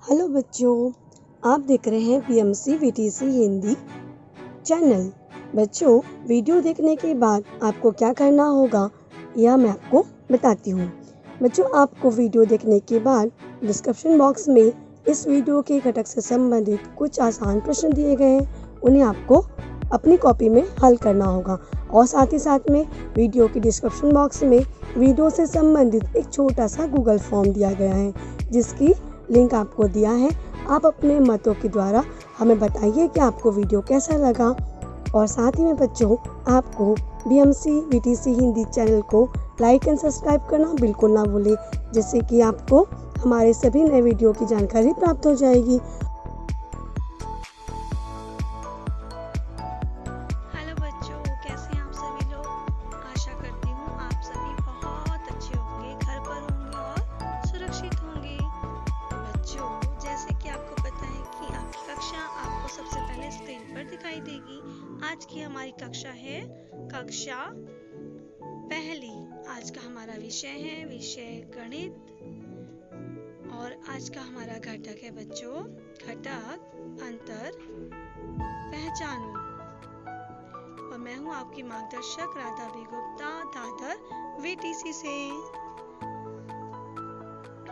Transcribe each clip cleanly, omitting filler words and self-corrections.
Hello बच्चों, आप देख रहे हैं बीएमसी वीटीसी हिंदी चैनल। बच्चों, वीडियो देखने के बाद आपको क्या करना होगा यह मैं आपको बताती हूँ। बच्चों, आपको वीडियो देखने के बाद डिस्क्रिप्शन बॉक्स में इस वीडियो के घटक से संबंधित कुछ आसान प्रश्न दिए गए हैं, उन्हें आपको अपनी कॉपी में हल करना होगा। और साथ ही साथ में वीडियो के डिस्क्रिप्शन बॉक्स में वीडियो से संबंधित एक छोटा सा गूगल फॉर्म दिया गया है, जिसकी लिंक आपको दिया है। आप अपने मतों के द्वारा हमें बताइए कि आपको वीडियो कैसा लगा। और साथ ही में बच्चों, आपको बीएमसी वीटीसी हिंदी चैनल को लाइक एंड सब्सक्राइब करना बिल्कुल ना भूलें, जिससे कि आपको हमारे सभी नए वीडियो की जानकारी प्राप्त हो जाएगी। हेलो बच्चों, कैसे हैं आप सभी लोग। आशा करती हूँ आप सभी बहुत अच्छे होंगे, घर पर होंगे और सुरक्षित होंगे। बच्चों, जैसे कि आपको पता है कि आपकी कक्षा आपको सबसे पहले स्क्रीन पर दिखाई देगी। आज की हमारी कक्षा है कक्षा पहली। आज का हमारा विषय है विषय गणित। और आज का हमारा घटक है बच्चों घटक अंतर पहचानो। और मैं हूँ आपकी मार्गदर्शक राधा बी गुप्ता, दादर वीटीसी से।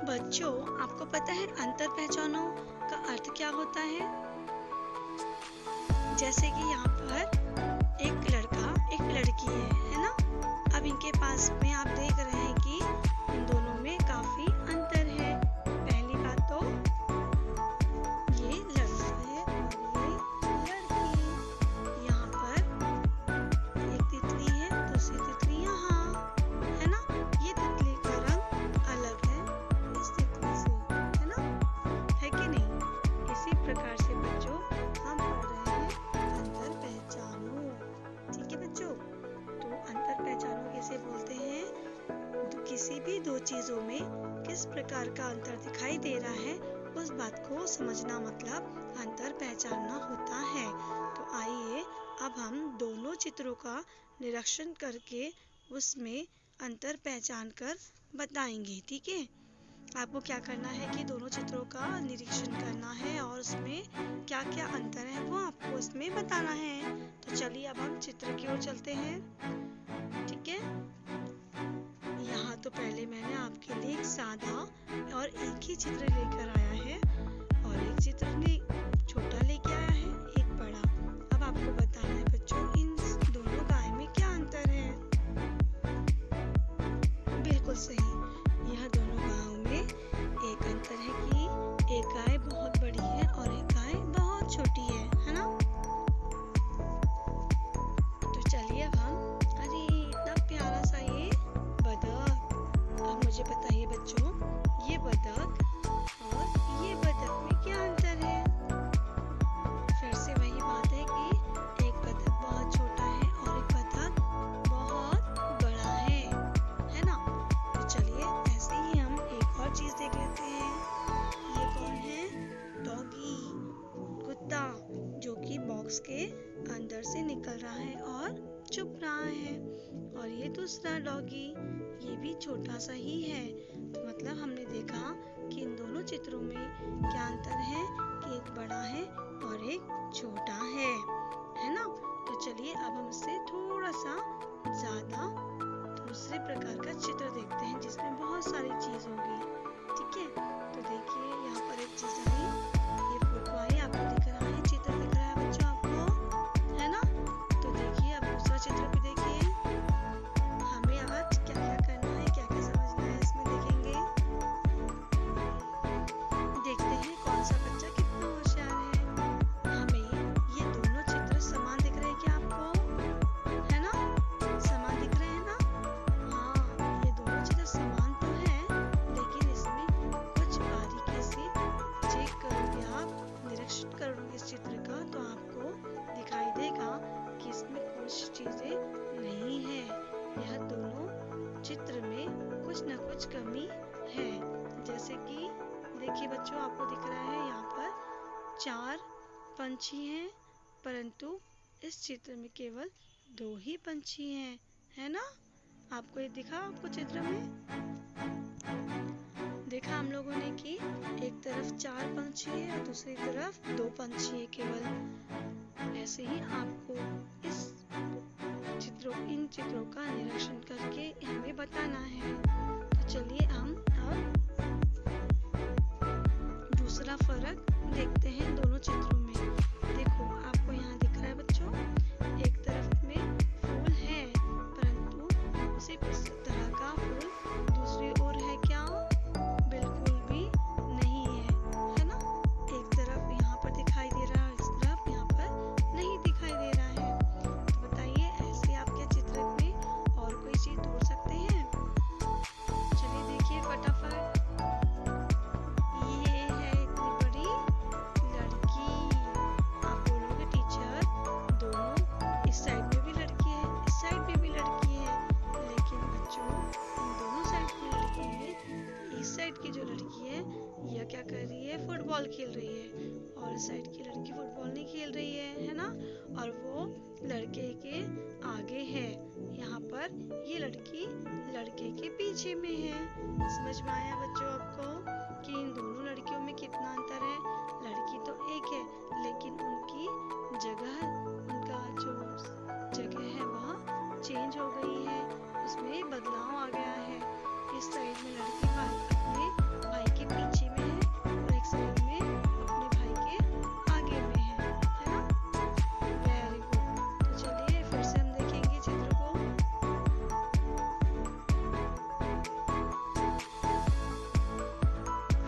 बच्चों, आपको पता है अंतर पहचानो का अर्थ क्या होता है। जैसे कि यहाँ पर एक लड़का एक लड़की है ना। अब इनके पास में आप देख रहे हैं कि इन दोनों में काफी अंतर है। पहली बात तो ये लड़का है और ये लड़की। यहाँ पर एक तितली है, दूसरी तितली यहाँ है ना। ये तितली का रंग अलग है इस तितली से, है ना, है कि नहीं। इसी प्रकार से बच्चों हम पढ़ रहे हैं अंतर पहचानो। ठीक है बच्चों, तो अंतर पहचानो किसे बोलते हैं। किसी भी दो चीजों में किस प्रकार का अंतर दिखाई दे रहा है, उस बात को समझना मतलब अंतर पहचानना होता है। तो आइए अब हम दोनों चित्रों का निरीक्षण करके उसमें अंतर पहचान कर बताएंगे। ठीक है, आपको क्या करना है कि दोनों चित्रों का निरीक्षण करना है और उसमें क्या क्या अंतर है वो आपको उसमें बताना है। तो चलिए अब हम चित्र की ओर चलते हैं। ठीक है, यहाँ तो पहले मैंने आपके लिए एक सादा और एक ही चित्र लेकर आया है और एक चित्र छोटा लेके आया है, एक बड़ा। अब आपको बताना है बच्चों इन दोनों गाय में क्या अंतर है। बिल्कुल सही, यह दोनों गायों में एक अंतर है कि एक गाय बहुत बड़ी है और एक गाय बहुत छोटी है ना। तो चलिए अब हम, अरे इतना प्यारा सा ये बतख। अब मुझे बताइए बच्चों, ये बतख और ये बतख में क्या अंतर है। फिर से वही बात है कि एक बतख बहुत छोटा है और एक बतख बहुत बड़ा है ना। तो चलिए ऐसे ही हम एक और चीज देख लेते हैं। ये कौन है, डॉगी, कुत्ता, जो कि बॉक्स के अंदर से निकल रहा है और चुप रहा है। और ये दूसरा डॉगी, ये भी छोटा सा ही है। तो मतलब हमने देखा कि इन दोनों चित्रों में क्या अंतर है कि एक बड़ा है और एक छोटा है ना। तो चलिए अब हम इससे थोड़ा सा ज्यादा दूसरे प्रकार का चित्र देखते हैं जिसमें बहुत सारी चीज होगी। ठीक है, तो देखिए यहाँ पर एक चीज आई, ये फोटो आई, आपको दिख रहा है, चित्र दिख रहा है बच्चों आपको, है ना। तो देखिए अब दूसरा चित्र भी देखिए। हमें आज क्या क्या करना है, क्या क्या समझना है इसमें देखेंगे। देखते हैं कौन सा बच्चा कितना होशियार है। हमें ये दोनों चित्र समान दिख रहे हैं क्या आपको, है ना, समान दिख रहे हैं ना। हाँ, ये दोनों चित्र समान तो है, लेकिन इसमें कुछ बारीकी से चेक करोगे आप, निरीक्षण करोगे इस चित्र का, तो आपको दिखाई देगा कि इसमें कुछ चीजें नहीं है। यह दोनों चित्र में कुछ न कुछ कमी है। जैसे कि देखिए बच्चों, आपको दिख रहा है यहाँ पर 4 पंछी हैं, परंतु इस चित्र में केवल 2 ही पंछी हैं, है ना। आपको ये दिखा आपको चित्र में, देखा हम लोगों ने कि एक तरफ 4 पंछी है और दूसरी तरफ 2 पंछी है केवल। ऐसे ही आपको इन चित्रों का निरीक्षण करके हमें बताना है। तो चलिए हम अब दूसरा फर्क देखते हैं दोनों चित्रों में। देखो आपको यहाँ दिख रहा है बच्चों, एक तरफ में फूल है परंतु उसी तरह का फूल दूसरी ओर है क्या? बिल्कुल भी नहीं है ना? एक तरफ यहाँ पर दिखाई दे रहा है, इस तरफ यहाँ पर नहीं दिखाई दे रहा है। तो बताइए ऐसे आप क्या चित्र में और कोई चीज ढूंढ सकते हैं? चलिए देखिए फटाफट। ये है इतनी बड़ी लड़की। आप बोलोगे टीचर दोनों इस साइड में भी लड़की है, इस साइड में भी लड़की है, लेकिन बच्चों इन दोनों साइड की लड़की में इस साइड की जो लड़की है यह क्या कर रही है? फुटबॉल खेल रही है और इस साइड की लड़की फुटबॉल नहीं खेल रही है ना? और वो लड़के के आगे है। यहाँ पर ये लड़की लड़के के पीछे में है। समझ में आया बच्चों आपको कि इन दोनों लड़कियों में कितना अंतर है? लड़की तो एक है लेकिन उनकी जगह, उनका जो जगह है वह चेंज हो गई है, उसमें बदलाव आ गया है। इस साइड में लड़की अपने भाई के पीछे में है और एक साइड में अपने भाई के आगे में है ना? Very good. तो चलिए फिर से हम देखेंगे चित्र को।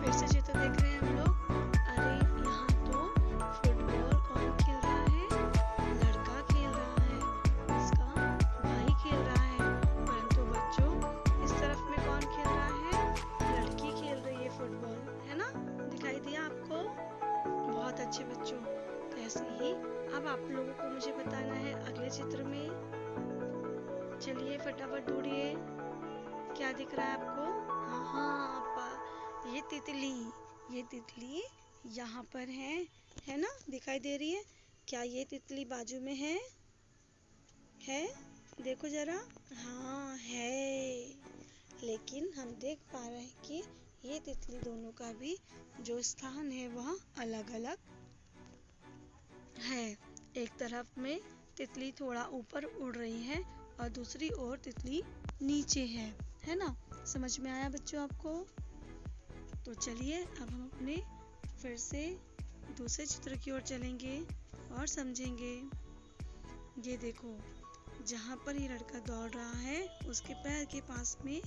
फिर से चित्र देख रहे हैं हम लोग। अरे यहाँ तो फुटबॉल कौन खेल रहा है? लड़का खेल रहा है, इसका भाई खेल रहा है। परंतु बच्चों इस तरफ में कौन खेल रहा है? लड़की खेल रही है फुटबॉल, है ना? दिखाई दिया आपको? बहुत अच्छे बच्चों। तो ऐसे ही अब आप लोगों को मुझे बताना है अगले चित्र में। चलिए फटाफट ढूंढिए, क्या दिख रहा है आपको? हाँ ये तितली यहाँ पर है ना? दिखाई दे रही है क्या? ये तितली बाजू में है? देखो जरा। हाँ है, लेकिन हम देख पा रहे हैं कि ये तितली दोनों का भी जो स्थान है वह अलग अलग है। एक तरफ में तितली थोड़ा ऊपर उड़ रही है और दूसरी ओर तितली नीचे है ना? समझ में आया बच्चों आपको? तो चलिए अब हम अपने फिर से दूसरे चित्र की ओर चलेंगे और समझेंगे। ये देखो, जहाँ पर ये लड़का दौड़ रहा है उसके पैर के पास में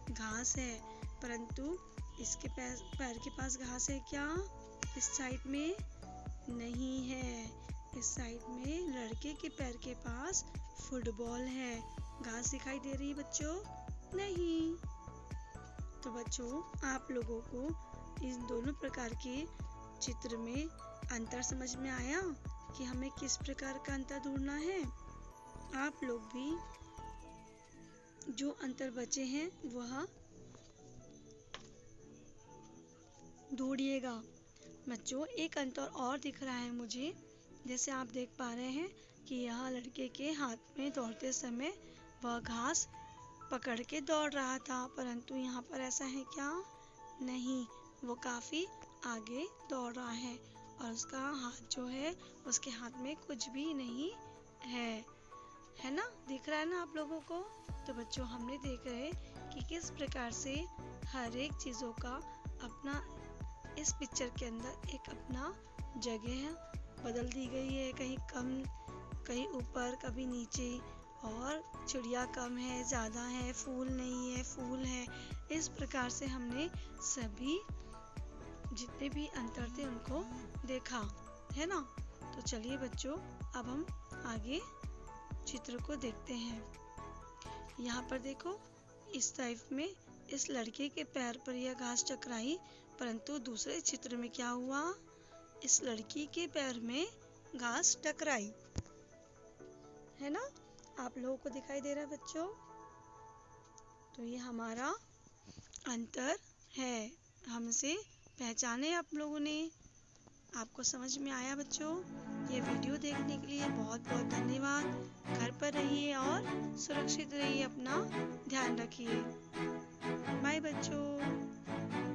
घास है, परंतु इसके पैर के पास घास है क्या? इस साइड में नहीं है। इस साइड में लड़के के पैर के पास फुटबॉल है। घास दिखाई दे रही है बच्चों? नहीं। तो बच्चों आप लोगों को इन दोनों प्रकार के चित्र में अंतर समझ में आया कि हमें किस प्रकार का अंतर ढूंढना है? आप लोग भी जो अंतर बचे हैं वह ढूंढिएगा। बच्चों एक अंतर और दिख रहा है मुझे, जैसे आप देख पा रहे हैं कि यहाँ लड़के के हाथ में दौड़ते समय वह घास पकड़ के दौड़ रहा था, परंतु यहाँ पर ऐसा है क्या? नहीं, वो काफी आगे दौड़ रहा है और उसका हाथ जो है उसके हाथ में कुछ भी नहीं है ना? दिख रहा है ना आप लोगों को? तो बच्चों हमने देख रहे कि किस प्रकार से हर एक चीजों का अपना इस पिक्चर के अंदर एक अपना जगह बदल दी गई है, कहीं कम कहीं ऊपर कभी नीचे, और चिड़िया कम है ज़्यादा है, फूल नहीं है फूल है। इस प्रकार से हमने सभी जितने भी अंतर थे उनको देखा, है ना? तो चलिए बच्चों अब हम आगे चित्र को देखते हैं। यहाँ पर देखो, इस टाइप में इस लड़के के पैर पर यह घास टकराई, परंतु दूसरे चित्र में क्या हुआ? इस लड़की के पैर में घास टकराई, है ना? आप लोगों को दिखाई दे रहा है बच्चों? तो ये हमारा अंतर है, हमसे पहचाने आप लोगों ने। आपको समझ में आया बच्चों? ये वीडियो देखने के लिए बहुत बहुत धन्यवाद। घर पर रहिए और सुरक्षित रहिए, अपना ध्यान रखिए। बाय बच्चों।